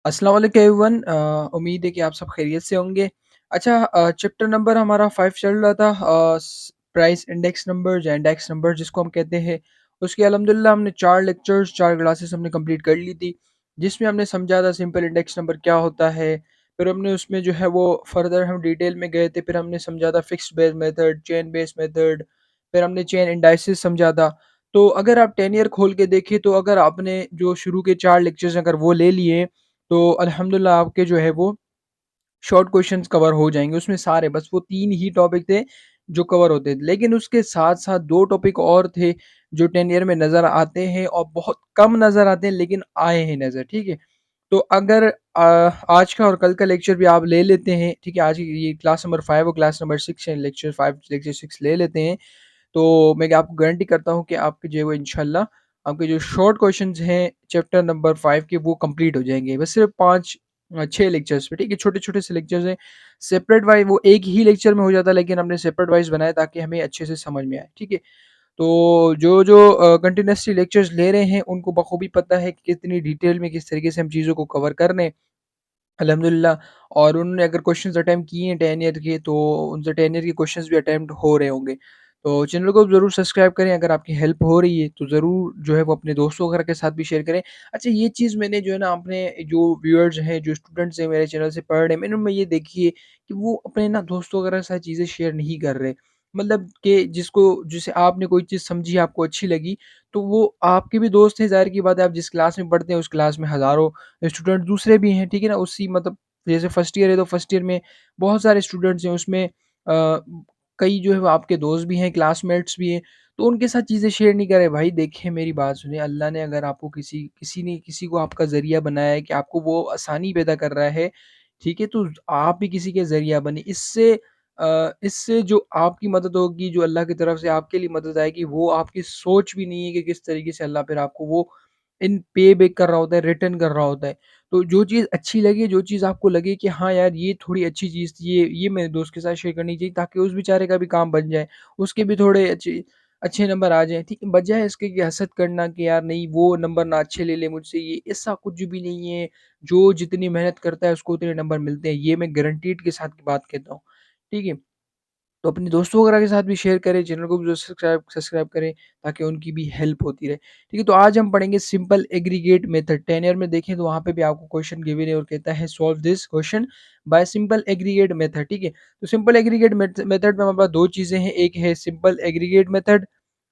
अस्सलाम वालेकुम एवरीवन। उम्मीद है कि आप सब खैरियत से होंगे। अच्छा, चैप्टर नंबर हमारा 5 चल रहा था, प्राइस इंडेक्स नंबर या इंडेक्स नंबर जिसको हम कहते हैं। उसके अल्हम्दुलिल्लाह हमने 4 लेक्चर्स 4 क्लासेस हमने कंप्लीट कर ली थी, जिसमें हमने समझा था सिंपल इंडेक्स नंबर क्या होता है। फिर हमने उसमें जो है वो फर्दर हम डिटेल में गए थे। फिर हमने समझा था fixed base method, chain base method, फिर हमने चेन इंडाइसिस समझा था। तो अगर आप 10 ईयर खोल के देखें, तो अगर आपने जो शुरू के 4 लेक्चर्स अगर वो ले लिए, तो अल्हम्दुलिल्लाह आपके जो है वो शॉर्ट क्वेश्चंस कवर हो जाएँगे। उसमें सारे बस वो 3 ही टॉपिक थे जो कवर होते थे। लेकिन उसके साथ-साथ 2 टॉपिक और थे जो 10 ईयर में नज़र आते हैं और बहुत कम नज़र आते हैं, लेकिन आए हैं नज़र, ठीक है? तो अगर आज का और कल का लेक्चर भी आप ले लेते हैं, ठीक है? आज की ये क्लास नंबर 5 और क्लास नंबर 6 है, लेक्चर 5 लेक्चर 6 ले लेते हैं, तो मैं आपको गारंटी करता हूँ कि आपके जो है वो इंशाल्लाह आपके जो शॉर्ट क्वेश्चंस हैं चैप्टर नंबर 5 के वो कंप्लीट हो जाएँगे। बस सिर्फ 5 6 लेक्चर्स पे, ठीक है? छोटे-छोटे से लेक्चर्स हैं। सेपरेट वाइज़ वो एक ही लेक्चर में हो जाता है, लेकिन हमने सेपरेट वाइज़ बनाया ताकि हमें अच्छे से समझ में आए, ठीक है? तो जो कंटीन्यूअसली लेक्चर्स ले रहे हैं उनको बखूबी पता है कि कितनी डिटेल में किस तरीके से हम चीज़ों को कवर कर रहे हैं। अल्हम्दुलिल्लाह। और उन्होंने अगर क्वेश्चंस अटेम्प्ट किए हैं 10 ईयर के, तो उनसे 10 ईयर के क्वेश्चंस भी अटेम्प्ट हो रहे होंगे। तो चैनल को ज़रूर सब्सक्राइब करें। अगर आपकी हेल्प हो रही है तो ज़रूर जो है वो अपने दोस्तों वगैरह के साथ भी शेयर करें। अच्छा, ये चीज़ मैंने जो है ना अपने जो व्यूअर्स हैं, जो स्टूडेंट्स हैं मेरे चैनल से पढ़ रहे हैं, मैंने उनमें ये देखी है कि वो अपने ना दोस्तों वगैरह के साथ चीज़ें शेयर नहीं कर रहे। मतलब कि जिसे आपने कोई चीज़ समझी, आपको अच्छी लगी, तो वो आपके भी दोस्त हैं, ज़ाहिर-सी बात है। आप जिस क्लास में पढ़ते हैं उस क्लास में हज़ारों स्टूडेंट दूसरे भी हैं, ठीक है ना? उसी मतलब जैसे फर्स्ट ईयर है तो फर्स्ट ईयर में बहुत सारे स्टूडेंट्स हैं, उसमें कई जो है वो आपके दोस्त भी हैं, क्लासमेट्स भी हैं, तो उनके साथ चीज़ें शेयर नहीं करें। भाई देखिए, मेरी बात सुनिए, अल्लाह ने अगर आपको किसी को आपका ज़रिया बनाया है कि आपको वो आसानी पैदा कर रहा है, ठीक है? तो आप भी किसी के ज़रिया बने। इससे जो आपकी मदद होगी, जो अल्लाह की तरफ से आपके लिए मदद आएगी, वो आपकी सोच भी नहीं है कि किस तरीके से अल्लाह फिर आपको वो इन पे बैक कर रहा होता है, रिटर्न कर रहा होता है। तो जो चीज़ अच्छी लगे, जो चीज़ आपको लगे कि हाँ यार, ये थोड़ी अच्छी चीज़ थी, ये मेरे दोस्त के साथ शेयर करनी चाहिए ताकि उस बेचारे का भी काम बन जाए, उसके भी थोड़े अच्छे अच्छे नंबर आ जाएँ, ठीक है? बजाए इसके कि हसद करना कि यार नहीं, वो नंबर ना अच्छे ले ले मुझसे, ये ऐसा कुछ भी नहीं है। जो जितनी मेहनत करता है उसको उतने नंबर मिलते हैं, ये मैं गारंटीड के साथ की बात कहता हूँ, ठीक है? तो अपने दोस्तों वगैरह के साथ भी शेयर करें, चैनल को भी जो सब्सक्राइब करें ताकि उनकी भी हेल्प होती रहे। ठीक है, तो आज हम पढ़ेंगे सिंपल एग्रीगेट मेथड। 10 ईयर में देखें तो वहाँ पे भी आपको क्वेश्चन गिवन है और कहता है solve this question by simple aggregate method, ठीक है। तो सिंपल एग्रीगेट मेथड में हमारे पास 2 चीज़ें हैं, एक है सिंपल एग्रीगेट मेथड,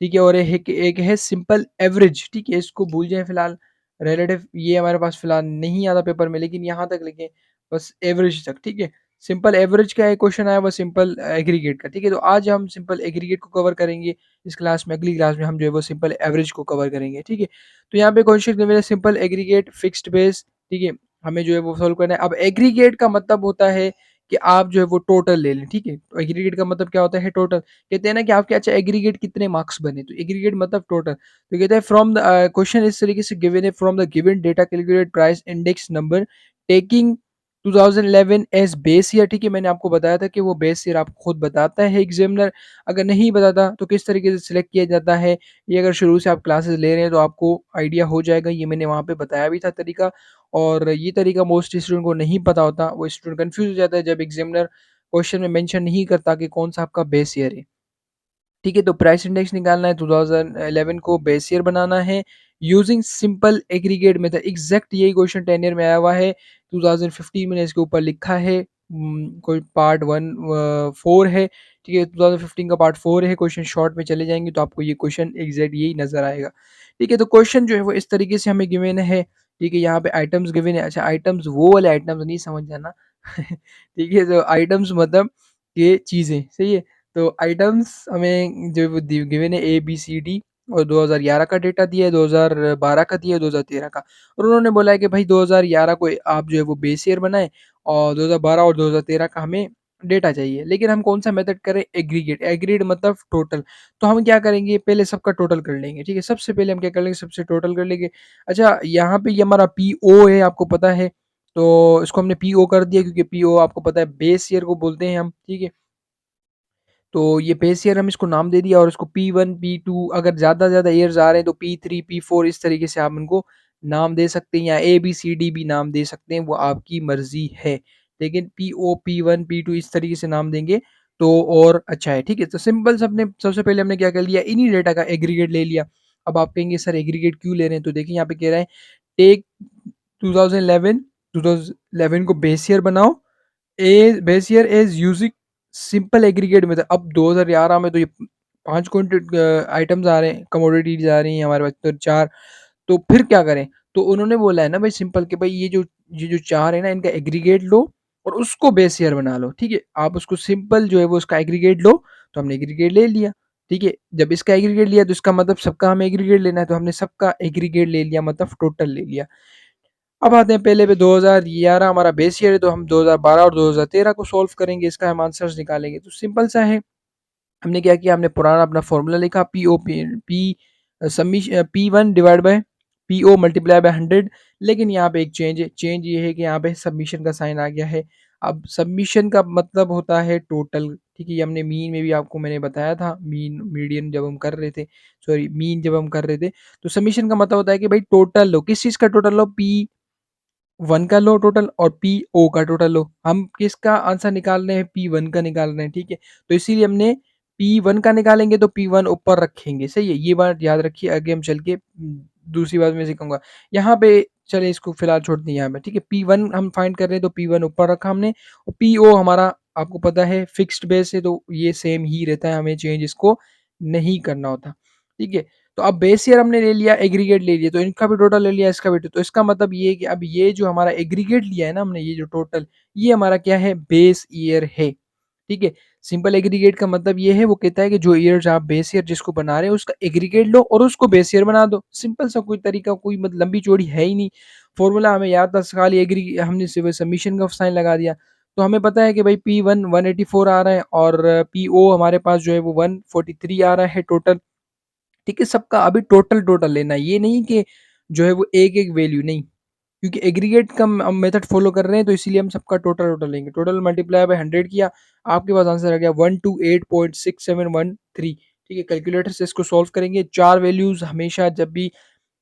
ठीक है, और एक है सिंपल एवरेज, ठीक है। इसको भूल जाएँ फिलहाल, रिलेटिव ये हमारे पास फिलहाल नहीं आता पेपर में, लेकिन यहाँ तक लिखें बस एवरेज तक, ठीक है। सिंपल एवरेज का एक क्वेश्चन आया, वो सिंपल एग्रीगेट का, ठीक है। तो आज हम सिंपल एग्रीगेट को कवर करेंगे इस क्लास में। अगली क्लास में हम जो है वो सिंपल एवरेज को कवर करेंगे, ठीक है। तो यहाँ पे क्वेश्चन में मेरा सिंपल एग्रीगेट फिक्स्ड बेस, ठीक है, हमें जो है वो सॉल्व करना है। अब एग्रीगेट का मतलब होता है कि आप जो है वो टोटल ले लें, ठीक है। तो एग्रीगेट का मतलब क्या होता है? टोटल। कहते हैं ना कि आपके अच्छा एग्रीगेट कितने मार्क्स बने, तो एग्रीगेट मतलब टोटल। तो कहते हैं फ्रॉम द क्वेश्चन इस तरीके से गिवन है, from the given data calculate price index number taking 2011 as base year, ठीक है। मैंने आपको बताया था कि वो बेस ईयर आपको खुद बताता है एग्जामिनर। अगर नहीं बताता तो किस तरीके से सिलेक्ट किया जाता है, ये अगर शुरू से आप क्लासेस ले रहे हैं तो आपको आइडिया हो जाएगा। ये मैंने वहाँ पे बताया भी था तरीका, और ये तरीका मोस्ट स्टूडेंट को नहीं पता होता, वो स्टूडेंट कंफ्यूज हो जाता है जब एग्जामिनर क्वेश्चन में मेंशन नहीं करता कि कौन सा आपका बेस ईयर है। ठीक है, तो प्राइस इंडेक्स निकालना है, 2011 को बेस ईयर बनाना है using simple aggregate method. Exact यही क्वेश्चन 10 ईयर में आया हुआ है, 2015 में इसके ऊपर लिखा है। कोई पार्ट 1 4 है, ठीक है। 2015 का पार्ट 4 है। क्वेश्चन शॉर्ट में चले जाएंगे तो आपको ये क्वेश्चन एग्जैक्ट यही नजर आएगा, ठीक है। तो क्वेश्चन जो है वो इस तरीके से हमें गिवन है, ठीक है। यहाँ पे आइटम्स गिवन है। अच्छा, आइटम्स वो वाले आइटम्स नहीं समझ जाना ठीक है, तो आइटम्स मतलब ये चीज़ें, सही है। तो आइटम्स हमें जो वो गिवन है ए बी सी डी, और 2011 का डेटा दिया है, 2012 का दिया है, 2013 का। और उन्होंने बोला है कि भाई 2011 को आप जो है वो बेस ईयर बनाएं, और 2012 और 2013 का हमें डेटा चाहिए। लेकिन हम कौन सा मेथड करें? एग्रीगेट। एग्रीगेट मतलब टोटल। तो हम क्या करेंगे, पहले सबका टोटल कर लेंगे, ठीक है। सबसे पहले हम क्या कर लेंगे, सबसे टोटल कर लेंगे। अच्छा, यहाँ पे ये हमारा पी ओ है, आपको पता है, तो इसको हमने पी ओ कर दिया क्योंकि पी ओ आपको पता है बेस ईयर को बोलते हैं हम, ठीक है। तो ये बेस ईयर हम इसको नाम दे दिया, और इसको P1, P2, अगर ज़्यादा से ज़्यादा ईयर्स आ रहे हैं तो P3, P4, इस तरीके से आप इनको नाम दे सकते हैं या ABCD भी नाम दे सकते हैं, वो आपकी मर्ज़ी है। लेकिन PO, P1, P2 इस तरीके से नाम देंगे तो और अच्छा है, ठीक है? तो सिंपल सा हमने सबसे पहले हमने क्या कर लिया, इन्हीं डेटा का एग्रीगेट ले लिया। अब आप कहेंगे सर एग्रीगेट क्यों ले रहे हैं? तो देखिए यहाँ पे कह रहा है टेक 2011 2011 को बेस ईयर बनाओ, base year is using simple aggregate method. अब 2011 में तो ये 5 आइटम्स आ रहे हैं, कमोडिटीज़ आ रही हैं हमारे पास तो 4, तो फिर क्या करें? तो उन्होंने बोला है ना भाई सिंपल कि भाई ये जो 4 है ना इनका एग्रीगेट लो और उसको बेस ईयर बना लो, ठीक है? आप उसको सिंपल जो है वो उसका एग्रीगेट लो, तो हमने एग्रीगेट ले लिया, ठीक है? जब इसका एग्रीगेट लिया तो इसका मतलब सबका हमें एग्रीगेट लेना है, तो हमने सबका एग्रीगेट ले लिया मतलब टोटल ले लिया। अब आते हैं पहले पे 2011 हमारा बेस ईयर है, तो हम 2012 और 2013 को सॉल्व करेंगे, इसका हम आंसर्स निकालेंगे। तो सिंपल सा है, हमने क्या किया, हमने पुराना अपना फॉर्मूला लिखा P1 divide by PO multiply by 100। लेकिन यहाँ पे एक चेंज है, चेंज ये है कि यहाँ पे सबमिशन का साइन आ गया है। अब सबमिशन का मतलब होता है टोटल, ठीक है? ये हमने मीन में भी आपको मैंने बताया था, मीन मीडियन जब हम कर रहे थे, सॉरी मीन जब हम कर रहे थे, तो सबमिशन का मतलब होता है कि भाई टोटल लो, किस चीज़ का टोटल लो, P1 का लो टोटल और PO का टोटल लो। हम किसका आंसर निकाल रहे हैं, P1 का निकाल रहे हैं, ठीक है? तो इसीलिए हमने P1 का निकालेंगे तो P1 ऊपर रखेंगे, सही है? ये बात याद रखिए, आगे हम चल के दूसरी बात मैं सिखाऊँगा। यहाँ पे चलिए इसको फिलहाल छोड़ दें यहाँ पे, ठीक है? P1 हम फाइंड कर रहे हैं तो P1 ऊपर रखा हमने और PO हमारा आपको पता है फिक्स्ड बेस है, तो ये सेम ही रहता है, हमें चेंज इसको नहीं करना होता, ठीक है? तो अब बेस ईयर हमने ले लिया, एग्रीगेट ले लिया, तो इनका भी टोटल ले लिया, इसका भी, तो इसका मतलब ये है कि अब ये जो हमारा एग्रीगेट लिया है ना हमने, ये जो टोटल, ये हमारा क्या है, बेस ईयर है, ठीक है? सिंपल एग्रीगेट का मतलब ये है, वो कहता है कि जो ईयर्स आप बेस ईयर जिसको बना रहे हो उसका एग्रीगेट लो और उसको बेस ईयर बना दो। सिंपल सा कोई तरीका, कोई मतलब लंबी चौड़ी है ही नहीं। फॉर्मूला हमें याद था, खाली एग्री हमने सिर्फ सबमिशन का साइन लगा दिया। तो हमें पता है कि भाई P1 184 आ रहा है और PO हमारे पास जो है वो 143 आ रहा है टोटल, ठीक है? सबका अभी टोटल टोटल लेना है, ये नहीं कि जो है वो एक-एक वैल्यू नहीं, क्योंकि एग्रीगेट का हम मेथड फॉलो कर रहे हैं तो इसीलिए हम सबका टोटल टोटल लेंगे। टोटल मल्टीप्लाई बाय 100 किया, आपके पास आंसर आ गया 128.6713, ठीक है? कैलकुलेटर से इसको सॉल्व करेंगे। 4 वैल्यूज़ हमेशा जब भी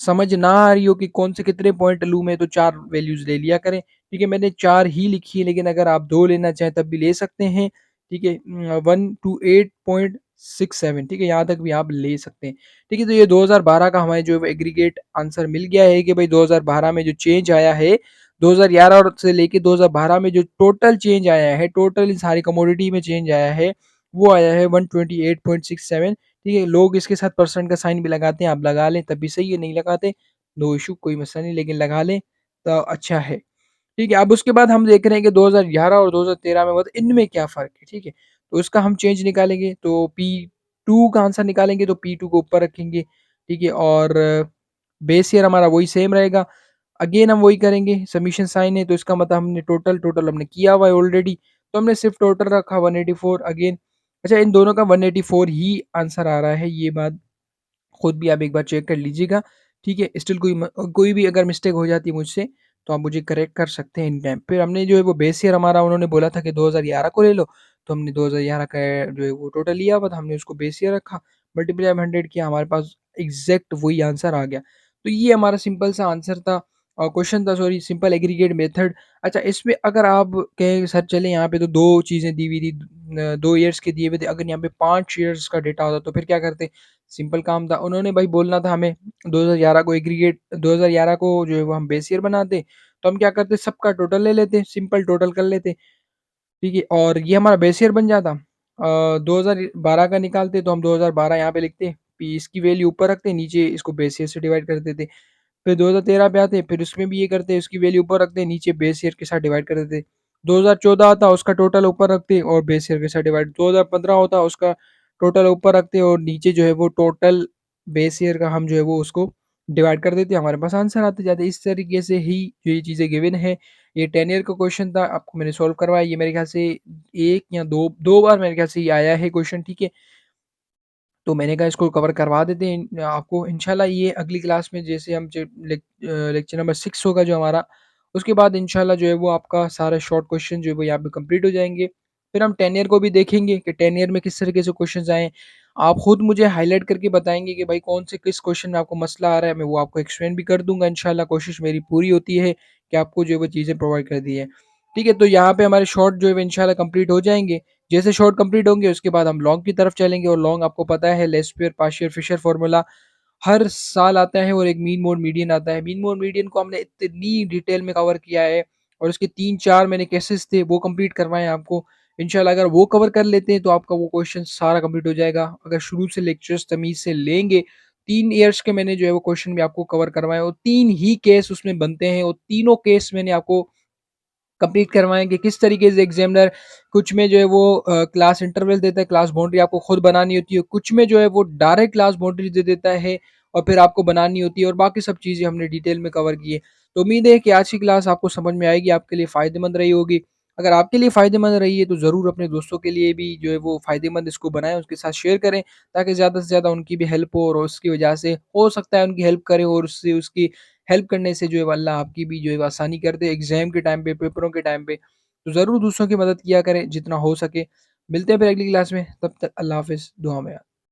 समझ ना आ रही हो कि कौन से कितने पॉइंट लूँ मैं, तो 4 वैल्यूज़ ले लिया करें, ठीक है? मैंने 4 ही लिखी है, लेकिन अगर आप 2 लेना चाहें तब भी ले सकते हैं, ठीक है? 128.67, ठीक है? यहाँ तक भी आप ले सकते हैं, ठीक है? तो ये 2012 का हमें जो एग्रीगेट आंसर मिल गया है कि भाई 2012 में जो चेंज आया है, 2011 और से लेके 2012 में जो टोटल चेंज आया है, टोटल सारी कमोडिटी में चेंज आया है, वो आया है 128.67, ठीक है? लोग इसके साथ परसेंट का साइन भी लगाते हैं, आप लगा लें तब भी सही है, नहीं लगाते नो इश्यू, कोई मसला नहीं, लेकिन लगा लें तो अच्छा है, ठीक है? अब उसके बाद हम देख रहे हैं कि 2011 और 2013 में मतलब इनमें क्या फ़र्क है, ठीक है? तो इसका हम चेंज निकालेंगे, तो P2 का आंसर निकालेंगे तो P2 को ऊपर रखेंगे, ठीक है? और बेस ईयर हमारा वही सेम रहेगा। अगेन हम वही करेंगे, सबमिशन साइन है तो इसका मतलब हमने टोटल हमने किया हुआ है ऑलरेडी, तो हमने सिर्फ टोटल रखा 184 अगेन। अच्छा, इन दोनों का 184 ही आंसर आ रहा है, ये बात खुद भी आप एक बार चेक कर लीजिएगा, ठीक है? स्टिल कोई भी अगर मिस्टेक हो जाती है मुझसे, तो आप मुझे करेक्ट कर सकते हैं एनी टाइम। फिर हमने जो है वो बेस ईयर हमारा उन्होंने बोला था कि 2011 को ले लो, तो हमने 2011 का जो है वो टोटल लिया हुआ था, हमने उसको बेस ईयर रखा, मल्टीप्लाई बाय 100 किया, हमारे पास एग्ज़ैक्ट वही आंसर आ गया। तो ये हमारा सिंपल सा आंसर था, क्वेश्चन था, सॉरी, सिंपल एग्रीगेट मेथड। अच्छा, इसमें अगर आप कहें सर चलें यहाँ पे तो 2 चीज़ें दी हुई थी, 2 ईयर्स के दिए हुए थे, अगर यहाँ पे 5 ईयर्स का डेटा होता तो फिर क्या करते? सिंपल काम था, उन्होंने भाई बोलना था हमें 2011 को जो है वो हम बेस ईयर बनाते, तो हम क्या करते, सबका टोटल ले लेते, सिंपल टोटल कर लेते, ठीक है? और ये हमारा बेस ईयर बन जाता। 2012 का निकालते तो हम 2012 यहाँ पे लिखते, पी इसकी वैल्यू ऊपर रखते, नीचे इसको बेस ईयर से डिवाइड कर देते। फिर 2013 पे आते, फिर उसमें भी ये करते, उसकी वैल्यू ऊपर रखते, नीचे बेस ईयर के साथ डिवाइड कर देते। 2014 आता, उसका टोटल ऊपर रखते और बेस ईयर के साथ डिवाइड। 2015 होता, उसका टोटल ऊपर रखते और नीचे जो है वो टोटल बेस ईयर का हम जो है वो उसको डिवाइड कर देते, हमारे पास आंसर आते जाते। इस तरीके से ही जो ये चीज़ें गिवन है, ये 10 ईयर का क्वेश्चन था, आपको मैंने सॉल्व करवाया। ये मेरे ख्याल से 1 या 2 बार मेरे ख्याल से ये आया है क्वेश्चन, ठीक है? तो मैंने कहा इसको कवर करवा देते हैं आपको इंशाल्लाह। ये अगली क्लास में जैसे हम लेक्चर नंबर 6 होगा जो हमारा, उसके बाद इंशाल्लाह जो है वो आपका सारा शॉर्ट क्वेश्चन जो है वो यहाँ पे कंप्लीट हो जाएँगे। फिर हम 10 ईयर को भी देखेंगे कि 10 ईयर में किस तरीके से क्वेश्चंस आए हैं। आप खुद मुझे हाइलाइट करके बताएँगे कि भाई कौन से किस क्वेश्चन में आपको मसला आ रहा है, मैं वो आपको एक्सप्लेन भी कर दूँगा इंशाल्लाह, कोशिश मेरी पूरी होती है कि आपको जो है वो चीज़ें प्रोवाइड कर दी है। ठीक है, तो यहाँ पे हमारे शॉर्ट जो है वो इंशाल्लाह कंप्लीट हो जाएँगे। जैसे शॉर्ट कंप्लीट होंगे उसके बाद हम लॉन्ग की तरफ चलेंगे और लॉन्ग आपको पता है least square partial Fisher formula हर साल आता है और एक मीन मोड मीडियन आता है। मीन मोड मीडियन को हमने इतनी डिटेल में कवर किया है और उसके 3-4 मैंने केसेस थे वो कंप्लीट करवाए हैं आपको। इंशाल्लाह अगर वो कवर कर लेते हैं तो आपका वो क्वेश्चन सारा कंप्लीट हो जाएगा। अगर शुरू से लेक्चर्स तमीज़ से लेंगे, 3 ईयर्स के मैंने जो है वो क्वेश्चन भी आपको कवर करवाए और 3 ही केस उसमें बनते हैं और तीनों केस मैंने आपको कंप्लीट करवाएँ कि किस तरीके से एग्ज़ामिनर कुछ में जो है वो क्लास इंटरवल देता है, क्लास बाउंड्री आपको खुद बनानी होती है, कुछ में जो है वो डायरेक्ट क्लास बाउंड्री दे देता है और फिर आपको बनानी होती है और बाकी सब चीज़ें हमने डिटेल में कवर की है। तो उम्मीद है कि आज की क्लास आपको समझ में आएगी, आपके लिए फ़ायदेमंद रही होगी। अगर आपके लिए फ़ायदेमंद रही है तो ज़रूर अपने दोस्तों के लिए भी जो है वो फ़ायदेमंद इसको बनाएँ, उसके साथ शेयर करें ताकि ज़्यादा से ज़्यादा उनकी भी हेल्प हो और उसकी वजह से हो सकता है उनकी हेल्प करें और उससे उसकी हेल्प करने से जो है अल्लाह आपकी भी जो है आसानी कर दे एग्ज़ाम के टाइम पे, पेपरों के टाइम पे। तो ज़रूर दूसरों की मदद किया करें जितना हो सके। मिलते हैं फिर अगली क्लास में, तब तक अल्लाह हाफ़िज़, दुआ में याद